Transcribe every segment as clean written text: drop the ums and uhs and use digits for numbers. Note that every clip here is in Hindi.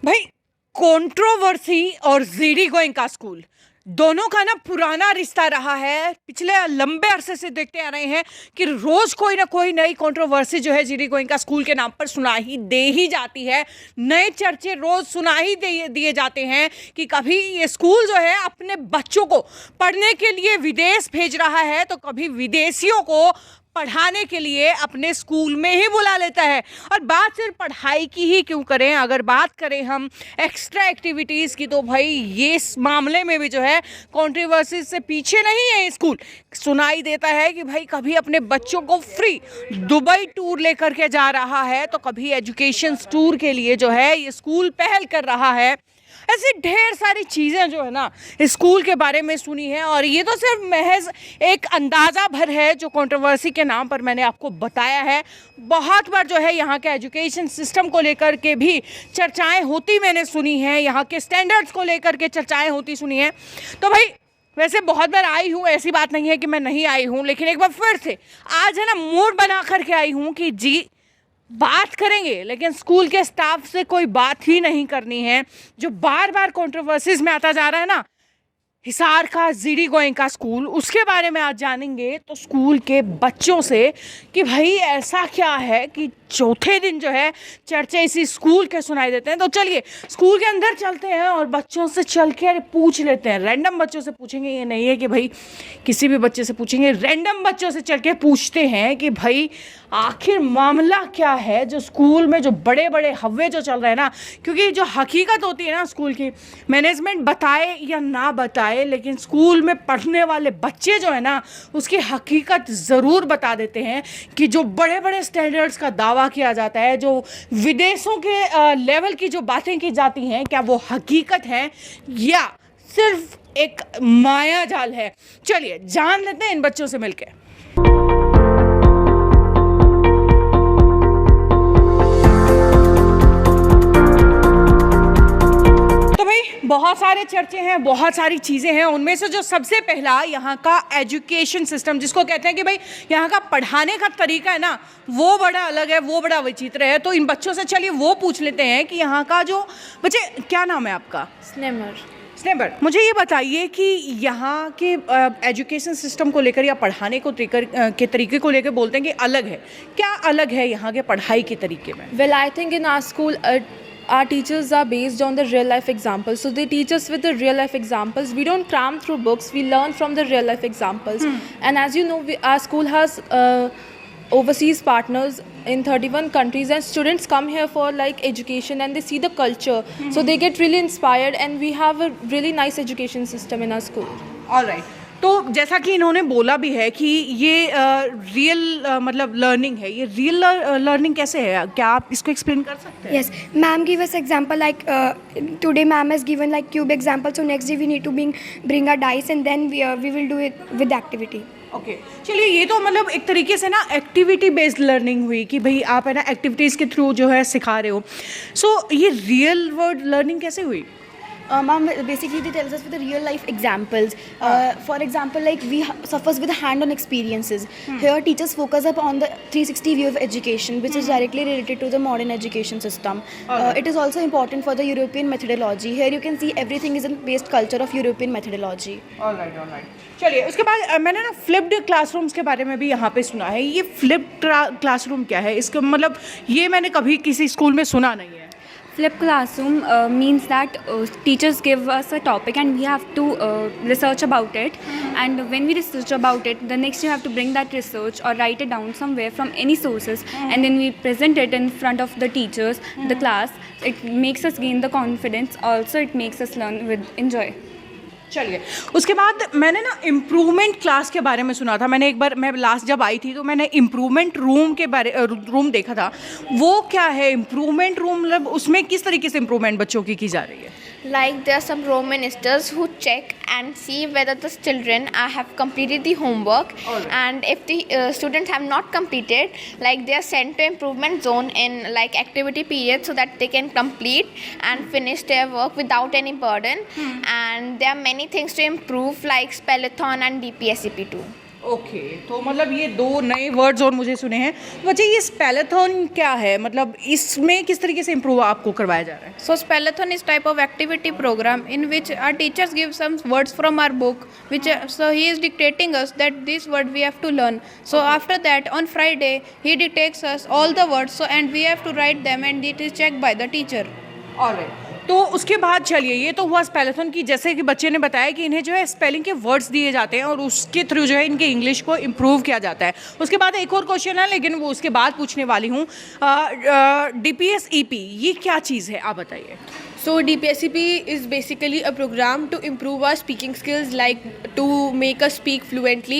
भाई, कंट्रोवर्सी और जीडी गोइंग का स्कूल दोनों का ना पुराना रिश्ता रहा है। पिछले लंबे अरसे से देखते आ रहे हैं कि रोज कोई ना कोई नई कंट्रोवर्सी जो है जीडी गोइंग का स्कूल के नाम पर सुना ही दे ही जाती है। नए चर्चे रोज सुना ही दिए जाते हैं कि कभी ये स्कूल जो है अपने बच्चों को पढ़ने के लिए विदेश भेज रहा है तो कभी विदेशियों को पढ़ाने के लिए अपने स्कूल में ही बुला लेता है। और बात सिर्फ पढ़ाई की ही क्यों करें, अगर बात करें हम एक्स्ट्रा एक्टिविटीज़ की तो भाई ये इस मामले में भी जो है कंट्रोवर्सी से पीछे नहीं है। स्कूल सुनाई देता है कि भाई कभी अपने बच्चों को फ्री दुबई टूर लेकर के जा रहा है तो कभी एजुकेशन टूर के लिए जो है ये स्कूल पहल कर रहा है। ऐसी ढेर सारी चीज़ें जो है ना स्कूल के बारे में सुनी है और ये तो सिर्फ महज एक अंदाज़ा भर है जो कंट्रोवर्सी के नाम पर मैंने आपको बताया है। बहुत बार जो है यहाँ के एजुकेशन सिस्टम को लेकर के भी चर्चाएं होती मैंने सुनी है, यहाँ के स्टैंडर्ड्स को लेकर के चर्चाएं होती सुनी है। तो भाई वैसे बहुत बार आई हूँ, ऐसी बात नहीं है कि मैं नहीं आई हूँ, लेकिन एक बार फिर से आज है ना मूड बना करके आई हूँ कि जी बात करेंगे, लेकिन स्कूल के स्टाफ से कोई बात ही नहीं करनी है जो बार बार कंट्रोवर्सीज में आता जा रहा है ना। हिसार का जीडी गोइंग का स्कूल, उसके बारे में आज जानेंगे तो स्कूल के बच्चों से कि भाई ऐसा क्या है कि चौथे दिन जो है चर्चे इसी स्कूल के सुनाई देते हैं। तो चलिए स्कूल के अंदर चलते हैं और बच्चों से चल के पूछ लेते हैं। रैंडम बच्चों से पूछेंगे, ये नहीं है कि भाई किसी भी बच्चे से पूछेंगे, रैंडम बच्चों से चल के पूछते हैं कि भाई आखिर मामला क्या है जो स्कूल में जो बड़े बड़े हव्वे जो चल रहे हैं ना। क्योंकि जो हकीकत होती है ना स्कूल की, मैनेजमेंट बताए या ना बताए लेकिन स्कूल में पढ़ने वाले बच्चे जो है ना उसकी हकीकत ज़रूर बता देते हैं कि जो बड़े बड़े स्टैंडर्ड्स का दावा किया जाता है, जो विदेशों के लेवल की जो बातें की जाती हैं, क्या वो हकीकत है या सिर्फ एक माया जाल है। चलिए जान लेते हैं इन बच्चों से मिलकर। बहुत सारे चर्चे हैं, बहुत सारी चीज़ें हैं, उनमें से जो सबसे पहला यहाँ का एजुकेशन सिस्टम, जिसको कहते हैं कि भाई यहाँ का पढ़ाने का तरीका है ना वो बड़ा अलग है, वो बड़ा विचित्र है। तो इन बच्चों से चलिए वो पूछ लेते हैं कि यहाँ का जो बच्चे, क्या नाम है आपका? स्नेबर, मुझे ये बताइए कि यहाँ के एजुकेशन सिस्टम को लेकर या पढ़ाने को के तरीके को लेकर बोलते हैं कि अलग है, क्या अलग है यहाँ के पढ़ाई के तरीके में? Well, I think in our school, our teachers are based on the real life examples. So they teach us with the real life examples. We don't cram through books. We learn from the real life examples. And as you know, our school has overseas partners in 31 countries, and students come here for like education and they see the culture. So they get really inspired, and we have a really nice education system in our school. All right. तो जैसा कि इन्होंने बोला भी है कि ये रियल मतलब लर्निंग है, ये रियल लर्निंग कैसे है, क्या आप इसको एक्सप्लेन कर सकते हैं? Yes, ma'am give us example like today ma'am has given like cube example, so next day we need to bring a dice and then we will do it with the activity. Okay चलिए, ये तो मतलब एक तरीके से ना एक्टिविटी बेस्ड लर्निंग हुई कि भाई आप है ना एक्टिविटीज़ के थ्रू जो है सिखा रहे हो। सो ये रियल वर्ल्ड लर्निंग कैसे हुई? Ma'am, basically they tell us with the real life examples. For example, like we suffers with hand-on experiences. Here teachers focus up on the 360 view of education, which is directly related to the modern education system. It is also important for the European methodology. Here you can see everything is in based culture of European methodology. All right. चलिए उसके बाद मैंने ना फ्लिप्ड क्लासरूम्स के बारे में भी यहाँ पे सुना है। ये फ्लिप्ड क्लासरूम क्या है? इसका मतलब ये मैंने कभी किसी स्कूल में सुना नहीं है। Flip classroom means that teachers give us a topic and we have to research about it. And when we research about it, the next you have to bring that research or write it down somewhere from any sources, and then we present it in front of the teachers, the class. It makes us gain the confidence. Also, it makes us learn with enjoy. चलिए उसके बाद मैंने ना इम्प्रूवमेंट क्लास के बारे में सुना था। मैंने एक बार, मैं लास्ट जब आई थी तो मैंने इम्प्रूवमेंट रूम देखा था। वो क्या है इम्प्रूवमेंट रूम? मतलब उसमें किस तरीके से इम्प्रूवमेंट बच्चों की जा रही है? Like there are some room ministers who check and see whether the children have completed the homework, and if the students have not completed, like they are sent to improvement zone in like activity period so that they can complete and finish their work without any burden. And there are many things to improve like spellathon and DPSCP too. Okay तो मतलब ये 2 नए वर्ड्स और मुझे सुने हैं। बच्चे ये स्पेलाथन क्या है, मतलब इसमें किस तरीके से इम्प्रूव आपको करवाया जा रहा है? So spellathon is type of activity program in which our teachers give some words from our book, which so he is dictating us that this word we have to learn. So after that on Friday he dictates us all the words, so and we have to write them and it is checked by the teacher. Alright, तो उसके बाद चलिए ये तो हुआ स्पेलाथन की, जैसे कि बच्चे ने बताया कि इन्हें जो है स्पेलिंग के वर्ड्स दिए जाते हैं और उसके थ्रू जो है इनके इंग्लिश को इम्प्रूव किया जाता है। उसके बाद एक और क्वेश्चन है लेकिन वो उसके बाद पूछने वाली हूँ। DPSEP ये क्या चीज़ है, आप बताइए। So DPSCP is basically a program to improve our speaking skills, like to make us speak fluently.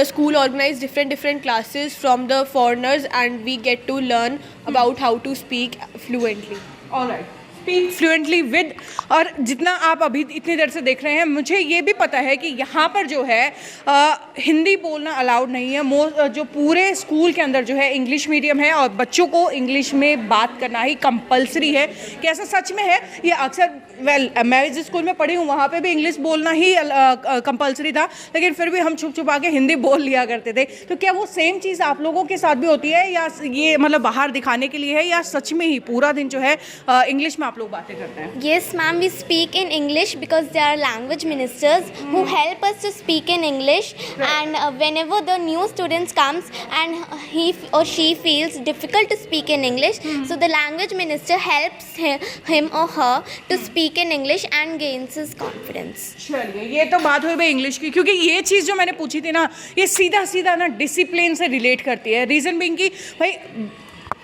The school organize different classes from the foreigners, and we get to learn about how to speak fluently. Alright, speak fluently with, और जितना आप अभी इतनी देर से देख रहे हैं मुझे ये भी पता है कि यहाँ पर जो है हिंदी बोलना अलाउड नहीं है। जो पूरे स्कूल के अंदर जो है इंग्लिश मीडियम है और बच्चों को इंग्लिश में बात करना ही कंपलसरी है। क्या ऐसा सच में है? ये अक्सर मैं जिस स्कूल में पढ़ी हूँ वहाँ पे भी इंग्लिश बोलना ही कंपलसरी था, लेकिन फिर भी हम छुप छुपा के हिंदी बोल लिया करते थे। तो क्या वो सेम चीज़ आप लोगों के साथ भी होती है, या ये मतलब बाहर दिखाने के लिए है, या सच में ही पूरा दिन जो है इंग्लिश में आप लोग बातें करते हैं? Yes, ma'am, we speak in English because there are language ministers who help us to speak in English. And whenever the new students comes and he or she feels difficult to speak in English, so the language minister helps him or her to speak in English and gains his confidence. चलिए ये तो बात हुई भाई इंग्लिश की, क्योंकि ये चीज़ जो मैंने पूछी थी ना ये सीधा सीधा ना डिसिप्लिन से रिलेट करती है। रीज़न बीइंग कि भाई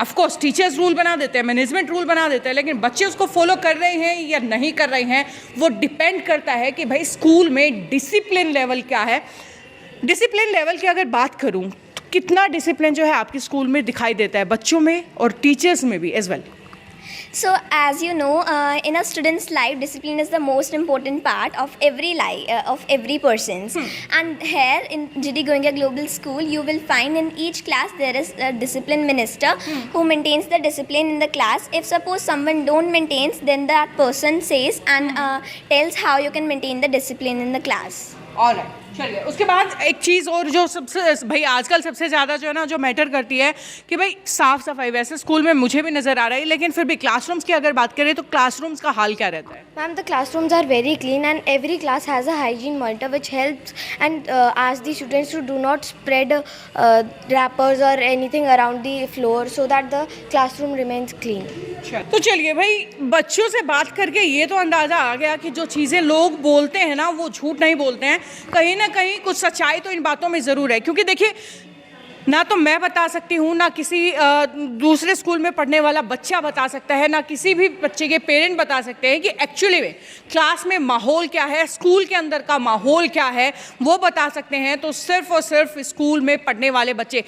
ऑफ कोर्स टीचर्स रूल बना देते हैं, मैनेजमेंट रूल बना देते हैं, लेकिन बच्चे उसको फॉलो कर रहे हैं या नहीं कर रहे हैं वो डिपेंड करता है कि भाई स्कूल में डिसिप्लिन लेवल क्या है। डिसिप्लिन लेवल की अगर बात करूं तो कितना डिसिप्लिन जो है आपके स्कूल में दिखाई देता है बच्चों में और टीचर्स में भी as well? So, as you know, in a student's life, discipline is the most important part of every life of every person's. And here in GD Goenka Global School, you will find in each class there is a discipline minister who maintains the discipline in the class. If suppose someone don't maintains, then that person says and tells how you can maintain the discipline in the class. Alright, चलिए उसके बाद एक चीज़ और जो सबसे भाई आजकल सबसे ज़्यादा जो है ना जो मैटर करती है कि भाई साफ़ सफाई। वैसे स्कूल में मुझे भी नज़र आ रहा है, लेकिन फिर भी क्लासरूम्स की अगर बात करें तो क्लासरूम्स का हाल क्या रहता है? Ma'am, the classrooms are very clean and every class has a hygiene monitor which helps and asks the students to do not spread wrappers or anything around the floor so that the classroom remains clean. तो चलिए भाई बच्चों से बात करके ये तो अंदाज़ा आ गया कि जो चीज़ें लोग बोलते हैं ना वो झूठ नहीं बोलते हैं, कहीं ना कहीं कुछ सच्चाई तो इन बातों में ज़रूर है। क्योंकि देखिए ना तो मैं बता सकती हूँ, ना किसी दूसरे स्कूल में पढ़ने वाला बच्चा बता सकता है, ना किसी भी बच्चे के पेरेंट बता सकते हैं कि एक्चुअली में क्लास में माहौल क्या है, स्कूल के अंदर का माहौल क्या है वो बता सकते हैं तो सिर्फ और सिर्फ स्कूल में पढ़ने वाले बच्चे।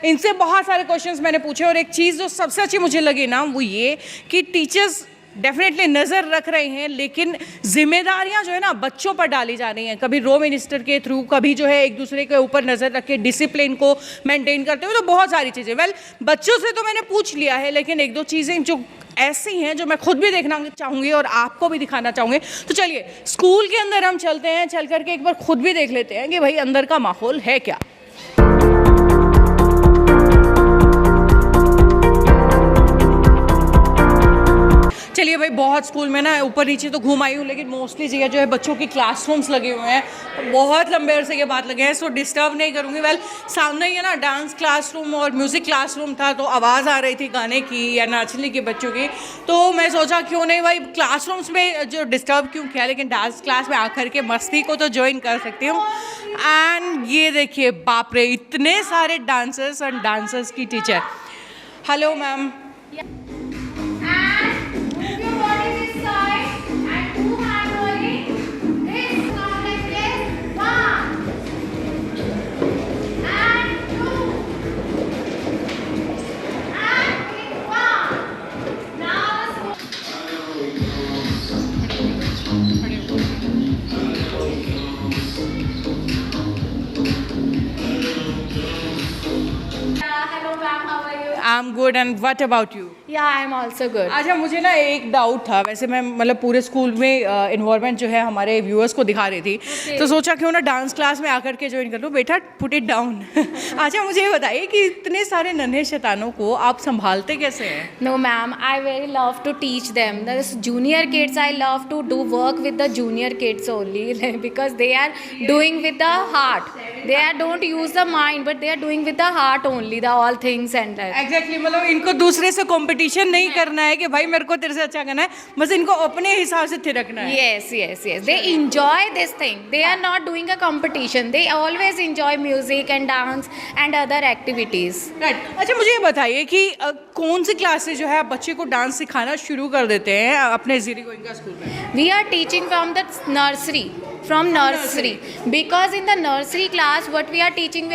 इनसे बहुत सारे क्वेश्चंस मैंने पूछे और एक चीज़ जो सबसे अच्छी मुझे लगी ना वो ये कि टीचर्स डेफिनेटली नज़र रख रहे हैं, लेकिन जिम्मेदारियां जो है ना बच्चों पर डाली जा रही हैं, कभी रो मिनिस्टर के थ्रू, कभी जो है एक दूसरे के ऊपर नज़र रख के डिसिप्लिन को मेंटेन करते हुए, तो बहुत सारी चीज़ें। बच्चों से तो मैंने पूछ लिया है, लेकिन एक दो चीज़ें जो ऐसी हैं जो मैं खुद भी देखना चाहूँगी और आपको भी दिखाना चाहूँगी। तो चलिए स्कूल के अंदर हम चलते हैं, चल करके एक बार खुद भी देख लेते हैं कि भाई अंदर का माहौल है क्या। चलिए भाई बहुत स्कूल में ना ऊपर नीचे तो घूम आई हूँ, लेकिन मोस्टली जगह जो है बच्चों के क्लासरूम्स लगे हुए हैं, बहुत लंबे अरसे के बाद लगे हैं, सो डिस्टर्ब नहीं करूँगी। सामने ही है ना डांस क्लासरूम और म्यूज़िक क्लासरूम था, तो आवाज़ आ रही थी गाने की या नाचने की बच्चों की, तो मैं सोचा क्यों नहीं भाई क्लासरूम्स में जो डिस्टर्ब क्यों किया, लेकिन डांस क्लास में आकर के मस्ती को तो ज्वाइन कर सकती हूँ। एंड ये देखिए बाप रे इतने सारे डांसर्स और डांसर्स की teacher. Hello ma'am. I'm good. Good and what about you? Yeah, I am also good. अच्छा, मुझे ना एक डाउट था, वैसे मैं मतलब पूरे स्कूल में इन्वॉल्वमेंट जो है हमारे व्यूअर्स को दिखा रही थी, तो सोचा क्यों ना डांस क्लास में आकर के ज्वाइन कर लूँ. बेटा पुट इट डाउन. अच्छा, मुझे ये बताइए कि इतने सारे नन्हे शैतानों को आप संभालते कैसे हैं? No, ma'am, I very love to teach them. The junior kids, I love to do work with the junior kids only because they are doing with the heart. They are don't use the mind, but they are doing with the heart only, the all things and that. Exactly, मतलब इनको दूसरे से कंपटीशन नहीं करना है कि भाई मेरे को तेरे से अच्छा करना है, बस इनको अपने हिसाब से थिरकना है. Yes, yes, yes. They enjoy this thing. They are not doing a competition. They always enjoy music and dance and other activities. Right. अच्छा, मुझे ये बताइए कि कौन सी क्लास से जो है आप बच्चे को डांस सिखाना शुरू कर देते हैं अपने ज़ीरी गोइंका स्कूल में? We are teaching from the nursery. From nursery, because in the nursery class what we are teaching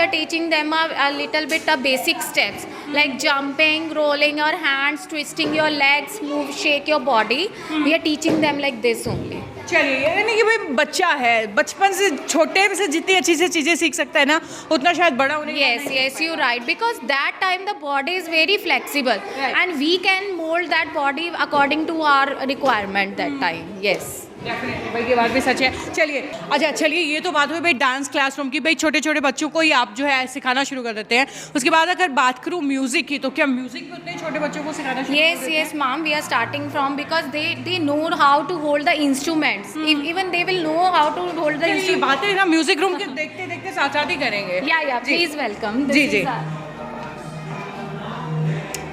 them a little bit of basic steps like jumping, rolling your hands, twisting your legs, move, shake your body. We are teaching them like this only. चलिए, यानी कि भाई बच्चा है, बचपन से छोटे से जितनी अच्छी से चीज़ें सीख सकता है ना, उतना शायद बड़ा होने के बाद Yes, नहीं. yes, you're right, because that time the body is very flexible. Right. And we can mold that body according to our requirement that time. Yes. Definitely भाई, ये बात भी सच है. चलिए, अच्छा चलिए, ये तो बात हुई भाई डांस क्लासरूम की, भाई छोटे छोटे बच्चों को ही आप जो है सिखाना शुरू कर देते हैं. उसके बाद अगर बात करूँ म्यूज़िक की, तो क्या म्यूज़िक भी उतने छोटे बच्चों को सिखाना शुरू कर Yes, देते हैं? yes, ma'am. We are starting from because they know how to hold the instruments. Even they will know how to hold the ये instruments. बातें ना म्यूज़िक रूम के देखते देखते साथ साथ ही करेंगे. Yeah, yeah. Ji. Please welcome. This ji, is ji. our-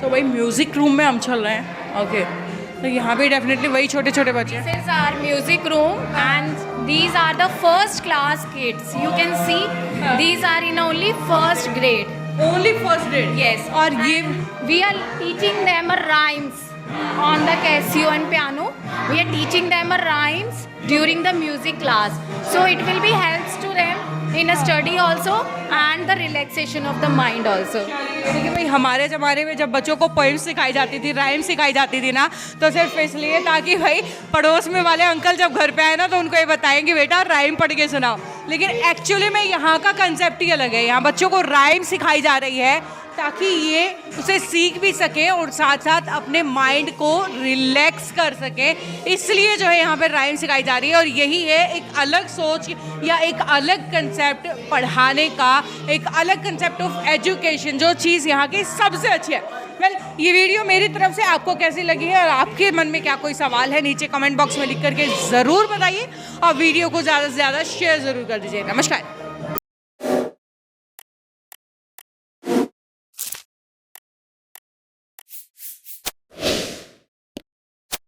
तो भाई म्यूज़िक रूम में हम चल रहे हैं. ओके, तो यहाँ पे डेफिनेटली वही छोटे छोटे बच्चे हैं. This is our music room, and these are the first class kids. You can see these are in only first grade. Only first grade. Yes. और ये We are teaching them rhymes on the Casio and piano. We are teaching them rhymes during the music class. So it will be helps to them in a study also and the relaxation of the mind also. यानी कि भाई हमारे ज़माने में जब बच्चों को पोइम सिखाई जाती थी, राइम सिखाई जाती थी ना, तो सिर्फ इसलिए ताकि भाई पड़ोस में वाले अंकल जब घर पे आए ना, तो उनको ये बताएं कि बेटा राइम पढ़ के सुनाओ. लेकिन एक्चुअली में यहाँ का कंसेप्ट ही अलग है. यहाँ बच्चों को राइम सिखाई जा रही है ताकि ये उसे सीख भी सके और साथ साथ अपने माइंड को रिलैक्स कर सके. इसलिए जो है यहाँ पे राइम सिखाई जा रही है, और यही है एक अलग सोच या एक अलग कंसेप्ट पढ़ाने का, एक अलग कंसेप्ट ऑफ एजुकेशन, जो चीज़ यहाँ की सबसे अच्छी है. वेल, ये वीडियो मेरी तरफ से आपको कैसी लगी है और आपके मन में क्या कोई सवाल है, नीचे कमेंट बॉक्स में लिख करके ज़रूर बताइए, और वीडियो को ज़्यादा से ज़्यादा शेयर ज़रूर कर दीजिए. नमस्कार.